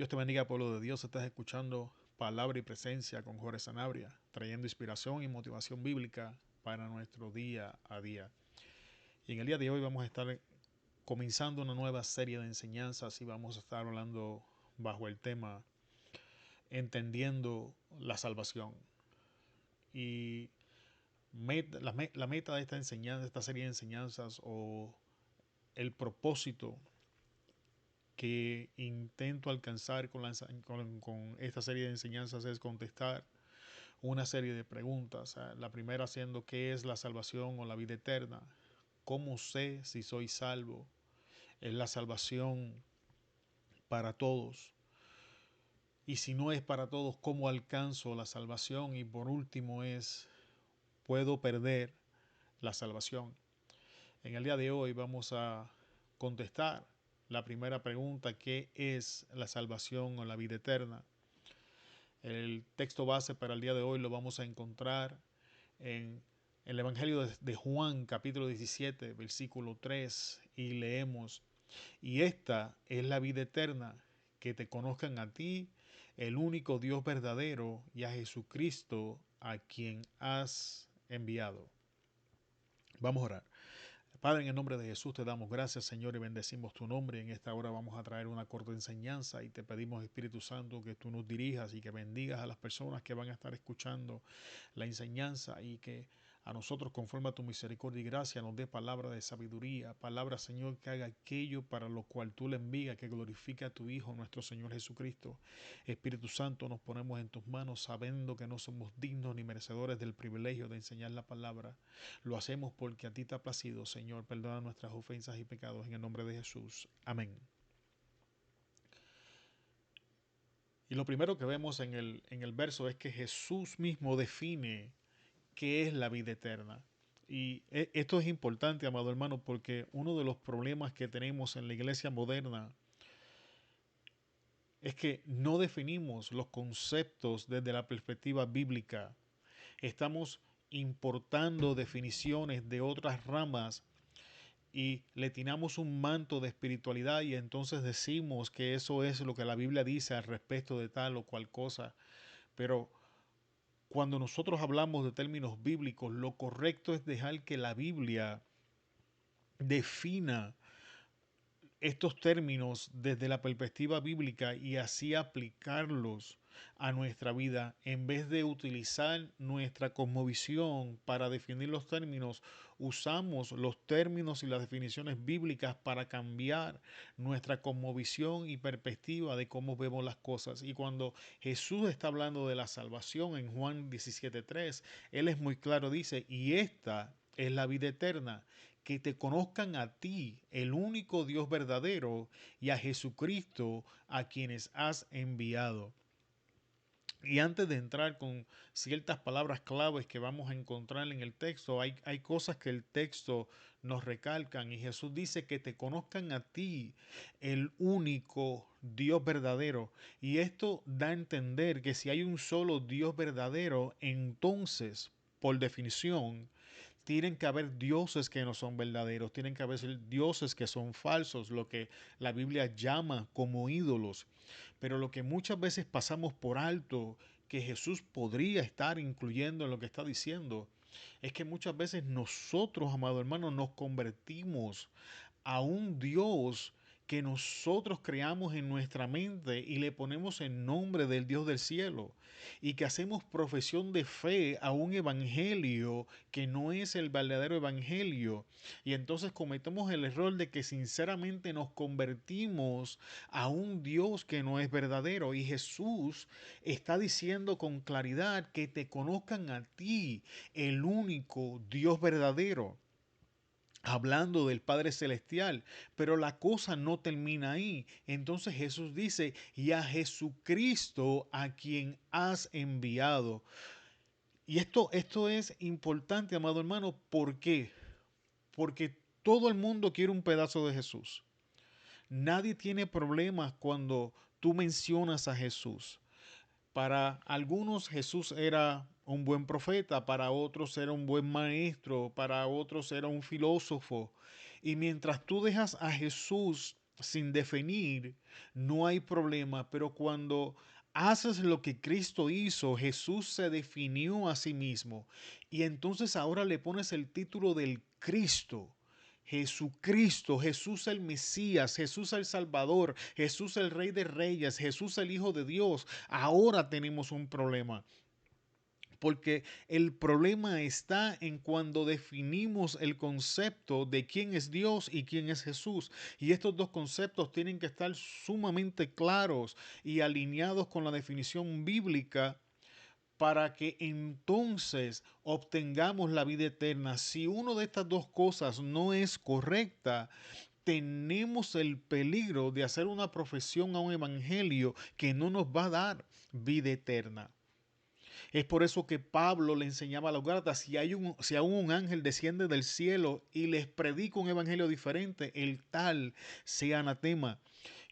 Dios te bendiga, pueblo de Dios. Estás escuchando Palabra y Presencia con Jorge Sanabria, trayendo inspiración y motivación bíblica para nuestro día a día. Y en el día de hoy vamos a estar comenzando una nueva serie de enseñanzas y vamos a estar hablando bajo el tema Entendiendo la Salvación. Y la meta de esta enseñanza, de esta serie de enseñanzas, o el propósito que intento alcanzar con esta serie de enseñanzas es contestar una serie de preguntas. La primera siendo: ¿qué es la salvación o la vida eterna? ¿Cómo sé si soy salvo? ¿Es la salvación para todos? Y si no es para todos, ¿cómo alcanzo la salvación? Y por último es: ¿puedo perder la salvación? En el día de hoy vamos a contestar la primera pregunta: ¿qué es la salvación o la vida eterna? El texto base para el día de hoy lo vamos a encontrar en el Evangelio de Juan, capítulo 17, versículo 3, y leemos: y esta es la vida eterna, que te conozcan a ti, el único Dios verdadero, y a Jesucristo, a quien has enviado. Vamos a orar. Padre, en el nombre de Jesús te damos gracias, Señor, y bendecimos tu nombre. En esta hora vamos a traer una corta enseñanza y te pedimos, Espíritu Santo, que tú nos dirijas y que bendigas a las personas que van a estar escuchando la enseñanza, y que a nosotros, conforme a tu misericordia y gracia, nos dé palabra de sabiduría, palabra, Señor, que haga aquello para lo cual tú le envías, que glorifique a tu Hijo, nuestro Señor Jesucristo. Espíritu Santo, nos ponemos en tus manos, sabiendo que no somos dignos ni merecedores del privilegio de enseñar la palabra. Lo hacemos porque a ti te ha placido, Señor. Perdona nuestras ofensas y pecados en el nombre de Jesús. Amén. Y lo primero que vemos en el verso es que Jesús mismo define qué es la vida eterna. Y esto es importante, amado hermano, porque uno de los problemas que tenemos en la iglesia moderna es que no definimos los conceptos desde la perspectiva bíblica. Estamos importando definiciones de otras ramas y le tiramos un manto de espiritualidad, y entonces decimos que eso es lo que la Biblia dice al respecto de tal o cual cosa. Pero cuando nosotros hablamos de términos bíblicos, lo correcto es dejar que la Biblia defina estos términos desde la perspectiva bíblica y así aplicarlos a nuestra vida, en vez de utilizar nuestra cosmovisión para definir los términos. Usamos los términos y las definiciones bíblicas para cambiar nuestra cosmovisión y perspectiva de cómo vemos las cosas. Y cuando Jesús está hablando de la salvación en Juan 17:3, Él es muy claro, dice: y esta es la vida eterna, que te conozcan a ti, el único Dios verdadero, y a Jesucristo, a quienes has enviado. Y antes de entrar con ciertas palabras claves que vamos a encontrar en el texto, hay cosas que el texto nos recalcan. Y Jesús dice: que te conozcan a ti, el único Dios verdadero. Y esto da a entender que si hay un solo Dios verdadero, entonces, por definición, tienen que haber dioses que no son verdaderos, tienen que haber dioses que son falsos, lo que la Biblia llama como ídolos. Pero lo que muchas veces pasamos por alto, que Jesús podría estar incluyendo en lo que está diciendo, es que muchas veces nosotros, amado hermano, nos convertimos a un Dios que nosotros creamos en nuestra mente y le ponemos el nombre del Dios del cielo, y que hacemos profesión de fe a un evangelio que no es el verdadero evangelio, y entonces cometemos el error de que sinceramente nos convertimos a un Dios que no es verdadero. Y Jesús está diciendo con claridad: que te conozcan a ti, el único Dios verdadero, hablando del Padre Celestial. Pero la cosa no termina ahí. Entonces Jesús dice: y a Jesucristo, a quien has enviado. Y esto es importante, amado hermano. ¿Por qué? Porque todo el mundo quiere un pedazo de Jesús. Nadie tiene problemas cuando tú mencionas a Jesús. Para algunos Jesús era un buen profeta, para otros era un buen maestro, para otros era un filósofo. Y mientras tú dejas a Jesús sin definir, no hay problema, pero cuando haces lo que Cristo hizo, Jesús se definió a sí mismo y entonces ahora le pones el título del Cristo. Jesucristo, Jesús el Mesías, Jesús el Salvador, Jesús el Rey de Reyes, Jesús el Hijo de Dios. Ahora tenemos un problema. Porque el problema está en cuando definimos el concepto de quién es Dios y quién es Jesús. Y estos dos conceptos tienen que estar sumamente claros y alineados con la definición bíblica para que entonces obtengamos la vida eterna. Si una de estas dos cosas no es correcta, tenemos el peligro de hacer una profesión a un evangelio que no nos va a dar vida eterna. Es por eso que Pablo le enseñaba a los Gálatas, si aún un ángel desciende del cielo y les predica un evangelio diferente, el tal sea anatema.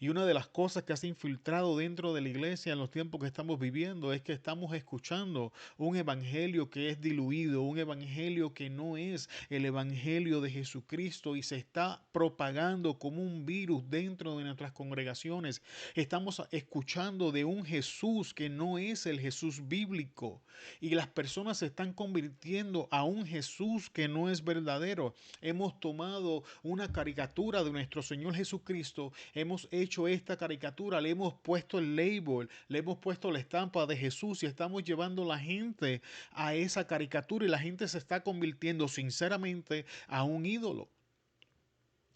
Y una de las cosas que se ha infiltrado dentro de la iglesia en los tiempos que estamos viviendo es que estamos escuchando un evangelio que es diluido, un evangelio que no es el evangelio de Jesucristo y se está propagando como un virus dentro de nuestras congregaciones. Estamos escuchando de un Jesús que no es el Jesús bíblico y las personas se están convirtiendo a un Jesús que no es verdadero. Hemos tomado una caricatura de nuestro Señor Jesucristo, hemos hecho esta caricatura, le hemos puesto el label, le hemos puesto la estampa de Jesús y estamos llevando a la gente a esa caricatura y la gente se está convirtiendo sinceramente a un ídolo.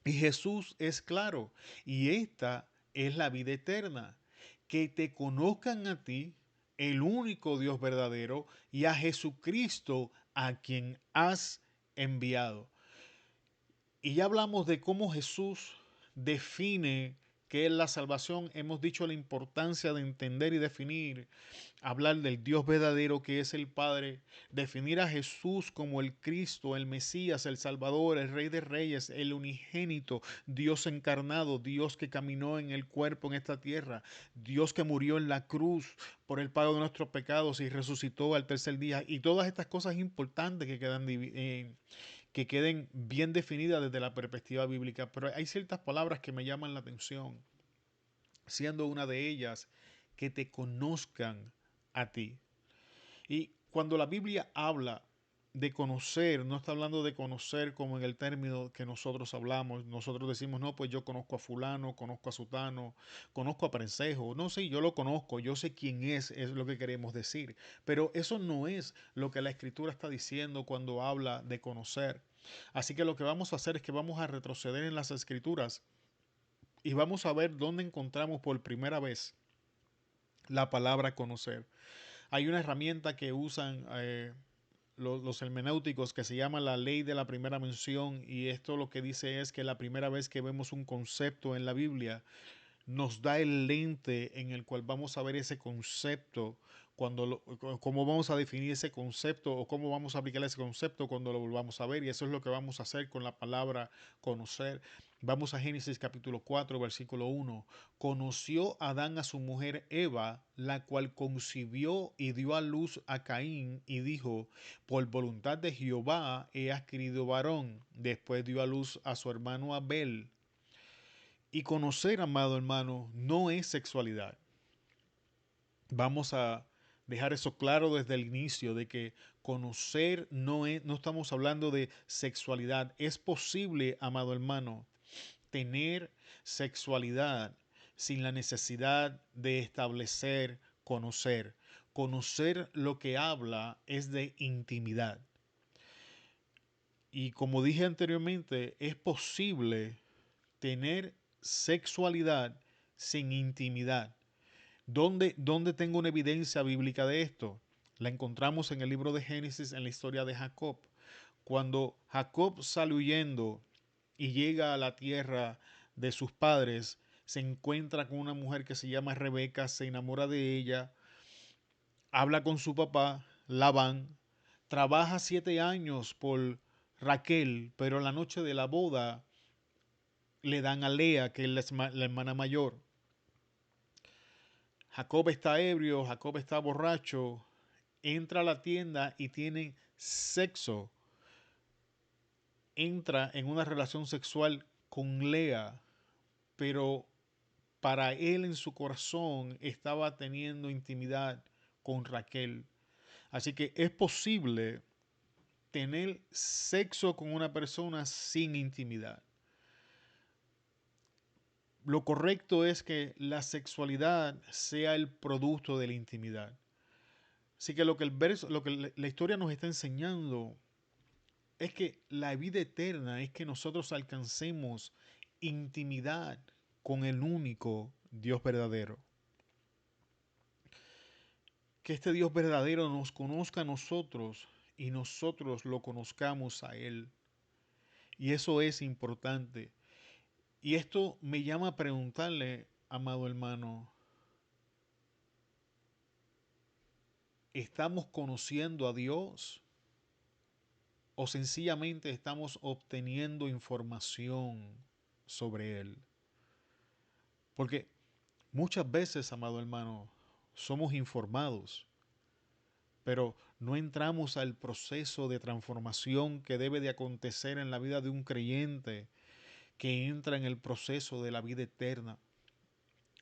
Y Jesús es claro, y esta es la vida eterna, que te conozcan a ti, el único Dios verdadero, y a Jesucristo a quien has enviado. Y ya hablamos de cómo Jesús define qué es la salvación. Hemos dicho la importancia de entender y definir, hablar del Dios verdadero que es el Padre, definir a Jesús como el Cristo, el Mesías, el Salvador, el Rey de Reyes, el unigénito, Dios encarnado, Dios que caminó en el cuerpo en esta tierra, Dios que murió en la cruz por el pago de nuestros pecados y resucitó al tercer día. Y todas estas cosas importantes que queden bien definidas desde la perspectiva bíblica. Pero hay ciertas palabras que me llaman la atención, siendo una de ellas que te conozcan a ti. Y cuando la Biblia habla de conocer, no está hablando de conocer como en el término que nosotros hablamos. Nosotros decimos, no, pues yo conozco a fulano, conozco a sutano, conozco a Prensejo. No sé, yo lo conozco, yo sé quién es lo que queremos decir. Pero eso no es lo que la Escritura está diciendo cuando habla de conocer. Así que lo que vamos a hacer es que vamos a retroceder en las Escrituras y vamos a ver dónde encontramos por primera vez la palabra conocer. Hay una herramienta que usan los hermenéuticos que se llama la ley de la primera mención y esto lo que dice es que la primera vez que vemos un concepto en la Biblia nos da el lente en el cual vamos a ver ese concepto, cómo vamos a definir ese concepto o cómo vamos a aplicar ese concepto cuando lo volvamos a ver. Y eso es lo que vamos a hacer con la palabra conocer. Vamos a Génesis capítulo 4, versículo 1. Conoció Adán a su mujer Eva, la cual concibió y dio a luz a Caín y dijo, por voluntad de Jehová he adquirido varón. Después dio a luz a su hermano Abel. Y conocer, amado hermano, no es sexualidad. Vamos a dejar eso claro desde el inicio, de que conocer no estamos hablando de sexualidad. Es posible, amado hermano, tener sexualidad sin la necesidad de establecer conocer. Conocer lo que habla es de intimidad. Y como dije anteriormente, es posible tener sexualidad sin intimidad. ¿Dónde tengo una evidencia bíblica de esto? La encontramos en el libro de Génesis, en la historia de Jacob. Cuando Jacob sale huyendo y llega a la tierra de sus padres, se encuentra con una mujer que se llama Rebeca, se enamora de ella, habla con su papá, Labán, trabaja 7 años por Raquel, pero en la noche de la boda le dan a Lea, que es la hermana mayor. Jacob está ebrio, Jacob está borracho, entra a la tienda y tiene sexo. Entra en una relación sexual con Lea, pero para él en su corazón estaba teniendo intimidad con Raquel. Así que es posible tener sexo con una persona sin intimidad. Lo correcto es que la sexualidad sea el producto de la intimidad. Así que lo que la historia nos está enseñando es que la vida eterna es que nosotros alcancemos intimidad con el único Dios verdadero. Que este Dios verdadero nos conozca a nosotros y nosotros lo conozcamos a Él. Y eso es importante. Y esto me llama a preguntarle, amado hermano, ¿estamos conociendo a Dios o sencillamente estamos obteniendo información sobre Él? Porque muchas veces, amado hermano, somos informados, pero no entramos al proceso de transformación que debe de acontecer en la vida de un creyente que entra en el proceso de la vida eterna.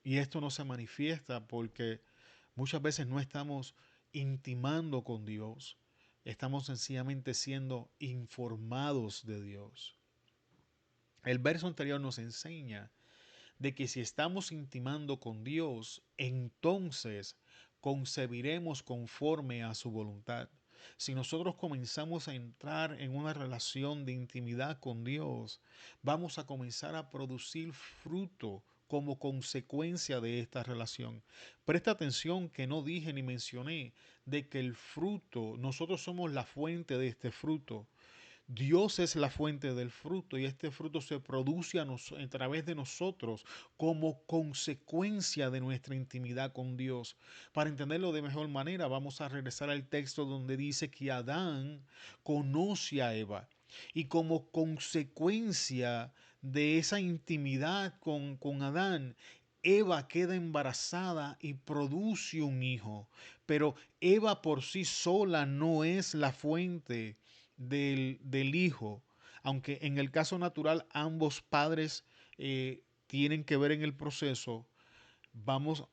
Y esto no se manifiesta porque muchas veces no estamos intimando con Dios, estamos sencillamente siendo informados de Dios. El verso anterior nos enseña de que si estamos intimando con Dios, entonces concebiremos conforme a su voluntad. Si nosotros comenzamos a entrar en una relación de intimidad con Dios, vamos a comenzar a producir fruto como consecuencia de esta relación. Presta atención que no dije ni mencioné de que el fruto, nosotros somos la fuente de este fruto. Dios es la fuente del fruto y este fruto se produce a través de nosotros como consecuencia de nuestra intimidad con Dios. Para entenderlo de mejor manera, vamos a regresar al texto donde dice que Adán conoce a Eva y como consecuencia de esa intimidad con Adán, Eva queda embarazada y produce un hijo, pero Eva por sí sola no es la fuente del hijo, aunque en el caso natural ambos padres tienen que ver en el proceso, vamos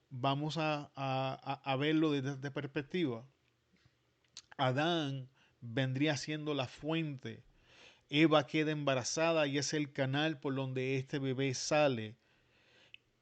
a verlo desde esta perspectiva. Adán vendría siendo la fuente, Eva queda embarazada y es el canal por donde este bebé sale.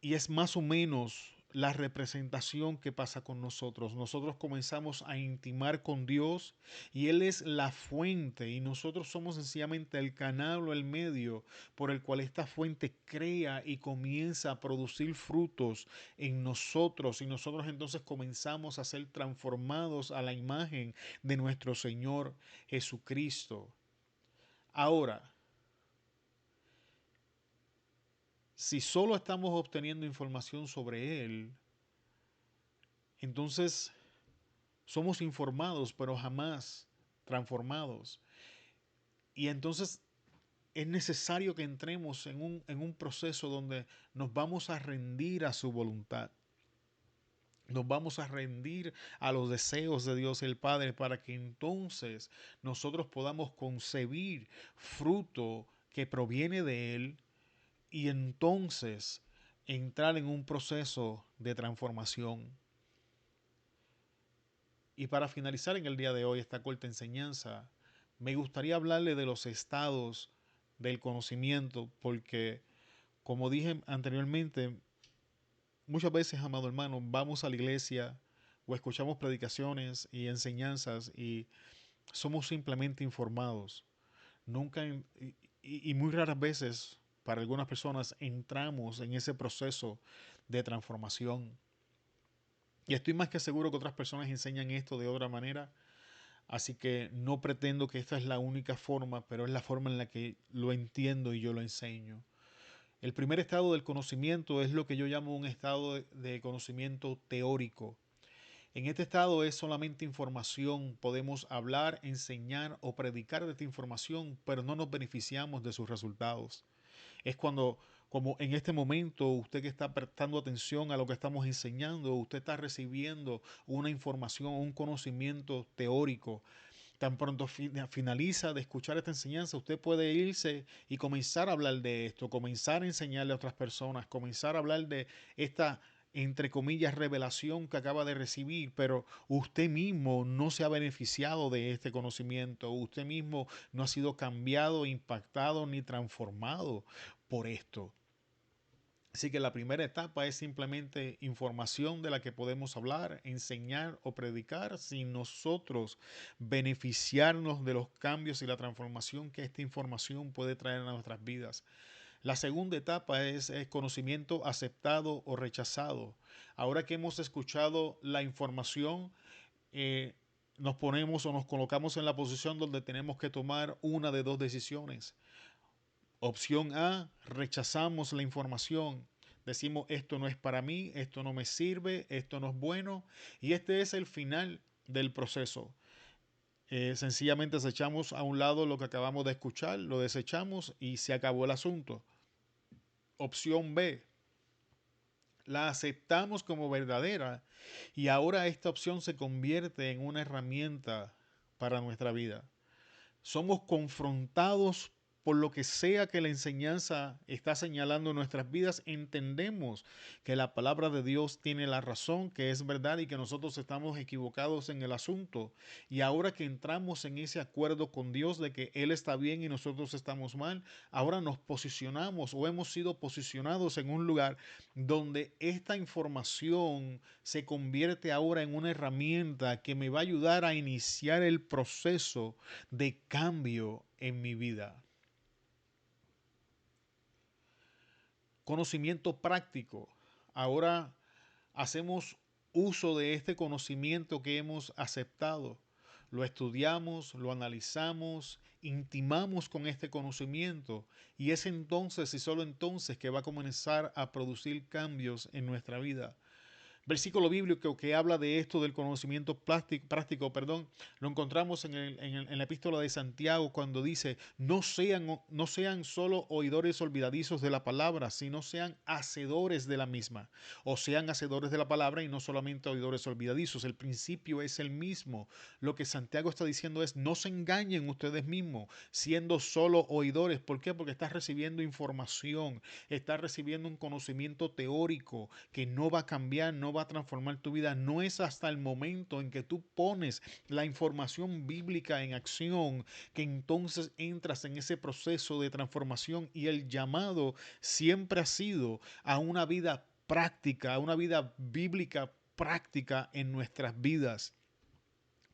Y es más o menos la representación que pasa con nosotros. Nosotros comenzamos a intimar con Dios y Él es la fuente y nosotros somos sencillamente el canal o el medio por el cual esta fuente crea y comienza a producir frutos en nosotros y nosotros entonces comenzamos a ser transformados a la imagen de nuestro Señor Jesucristo. Ahora, si solo estamos obteniendo información sobre Él, entonces somos informados, pero jamás transformados. Y entonces es necesario que entremos en un proceso donde nos vamos a rendir a su voluntad. Nos vamos a rendir a los deseos de Dios el Padre para que entonces nosotros podamos concebir fruto que proviene de Él y entonces entrar en un proceso de transformación. Y para finalizar en el día de hoy esta corta enseñanza, me gustaría hablarle de los estados del conocimiento, porque como dije anteriormente, muchas veces, amado hermano, vamos a la iglesia o escuchamos predicaciones y enseñanzas y somos simplemente informados. Nunca y muy raras veces para algunas personas entramos en ese proceso de transformación. Y estoy más que seguro que otras personas enseñan esto de otra manera. Así que no pretendo que esta es la única forma, pero es la forma en la que lo entiendo y yo lo enseño. El primer estado del conocimiento es lo que yo llamo un estado de conocimiento teórico. En este estado es solamente información, podemos hablar, enseñar o predicar de esta información, pero no nos beneficiamos de sus resultados. Es cuando, como en este momento, usted que está prestando atención a lo que estamos enseñando, usted está recibiendo una información, un conocimiento teórico, Tan pronto finaliza de escuchar esta enseñanza, usted puede irse y comenzar a hablar de esto, comenzar a enseñarle a otras personas, comenzar a hablar de esta, entre comillas, revelación que acaba de recibir, pero usted mismo no se ha beneficiado de este conocimiento, usted mismo no ha sido cambiado, impactado ni transformado por esto. Así que la primera etapa es simplemente información de la que podemos hablar, enseñar o predicar sin nosotros beneficiarnos de los cambios y la transformación que esta información puede traer a nuestras vidas. La segunda etapa es conocimiento aceptado o rechazado. Ahora que hemos escuchado la información, eh, nos ponemos o nos colocamos en la posición donde tenemos que tomar una de dos decisiones. Opción A, rechazamos la información. Decimos, esto no es para mí, esto no me sirve, esto no es bueno. Y este es el final del proceso. Sencillamente desechamos a un lado lo que acabamos de escuchar, lo desechamos y se acabó el asunto. Opción B, la aceptamos como verdadera y ahora esta opción se convierte en una herramienta para nuestra vida. Somos confrontados por lo que sea que la enseñanza está señalando en nuestras vidas, entendemos que la palabra de Dios tiene la razón, que es verdad y que nosotros estamos equivocados en el asunto. Y ahora que entramos en ese acuerdo con Dios de que Él está bien y nosotros estamos mal, ahora nos posicionamos o hemos sido posicionados en un lugar donde esta información se convierte ahora en una herramienta que me va a ayudar a iniciar el proceso de cambio en mi vida. Conocimiento práctico. Ahora hacemos uso de este conocimiento que hemos aceptado. Lo estudiamos, lo analizamos, intimamos con este conocimiento y es entonces y solo entonces que va a comenzar a producir cambios en nuestra vida. Versículo bíblico que habla de esto del conocimiento práctico, lo encontramos en la epístola de Santiago cuando dice, no sean solo oidores olvidadizos de la palabra, sino sean hacedores de la misma. O sean hacedores de la palabra y no solamente oidores olvidadizos. El principio es el mismo. Lo que Santiago está diciendo es, no se engañen ustedes mismos siendo solo oidores. ¿Por qué? Porque estás recibiendo información, estás recibiendo un conocimiento teórico que no va a cambiar, no va a transformar tu vida. No es hasta el momento en que tú pones la información bíblica en acción que entonces entras en ese proceso de transformación y el llamado siempre ha sido a una vida práctica, a una vida bíblica práctica en nuestras vidas.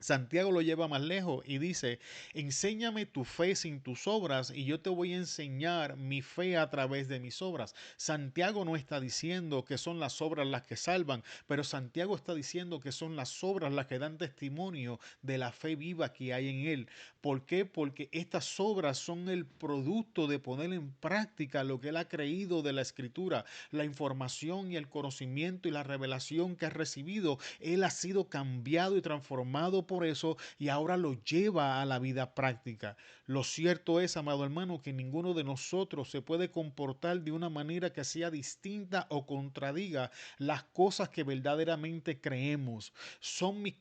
Santiago lo lleva más lejos y dice, enséñame tu fe sin tus obras y yo te voy a enseñar mi fe a través de mis obras. Santiago no está diciendo que son las obras las que salvan, pero Santiago está diciendo que son las obras las que dan testimonio de la fe viva que hay en él. ¿Por qué? Porque estas obras son el producto de poner en práctica lo que él ha creído de la Escritura, la información y el conocimiento y la revelación que ha recibido. Él ha sido cambiado y transformado por eso y ahora lo lleva a la vida práctica. Lo cierto es, amado hermano, que ninguno de nosotros se puede comportar de una manera que sea distinta o contradiga las cosas que verdaderamente creemos. Son mis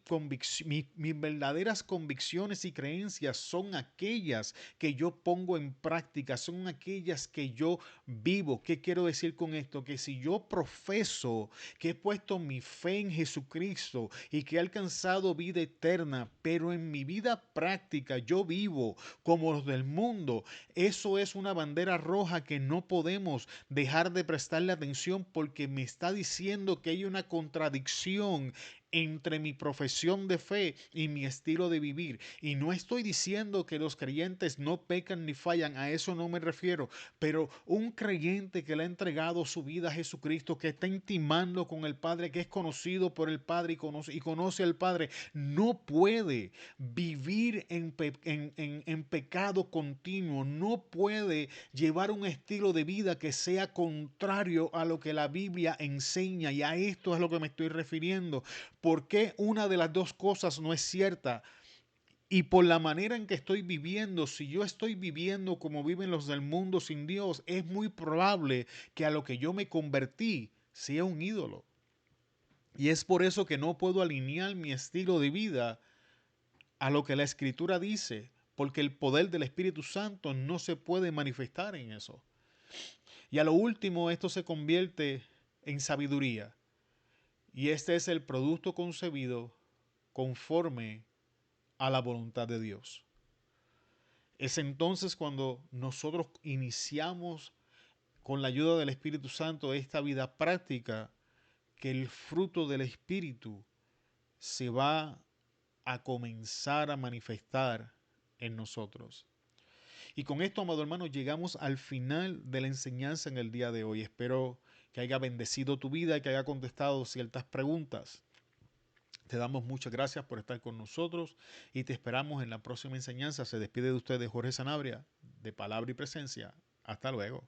verdaderas convicciones y creencias son aquellas que yo pongo en práctica, son aquellas que yo vivo. ¿Qué quiero decir con esto? Que si yo profeso que he puesto mi fe en Jesucristo y que he alcanzado vida eterna, pero en mi vida práctica yo vivo como los del mundo, eso es una bandera roja que no podemos dejar de prestarle atención porque me está diciendo que hay una contradicción entre mi profesión de fe y mi estilo de vivir. Y no estoy diciendo que los creyentes no pecan ni fallan, a eso no me refiero, pero un creyente que le ha entregado su vida a Jesucristo, que está intimando con el Padre, que es conocido por el Padre y conoce al Padre, no puede vivir en pecado continuo, no puede llevar un estilo de vida que sea contrario a lo que la Biblia enseña, y a esto es a lo que me estoy refiriendo. ¿Por qué una de las dos cosas no es cierta? Y por la manera en que estoy viviendo, si yo estoy viviendo como viven los del mundo sin Dios, es muy probable que a lo que yo me convertí sea un ídolo. Y es por eso que no puedo alinear mi estilo de vida a lo que la Escritura dice, porque el poder del Espíritu Santo no se puede manifestar en eso. Y a lo último, esto se convierte en sabiduría. Y este es el producto concebido conforme a la voluntad de Dios. Es entonces cuando nosotros iniciamos con la ayuda del Espíritu Santo esta vida práctica, que el fruto del Espíritu se va a comenzar a manifestar en nosotros. Y con esto, amado hermano, llegamos al final de la enseñanza en el día de hoy. Espero que haya bendecido tu vida y que haya contestado ciertas preguntas. Te damos muchas gracias por estar con nosotros y te esperamos en la próxima enseñanza. Se despide de ustedes Jorge Sanabria, de Palabra y Presencia. Hasta luego.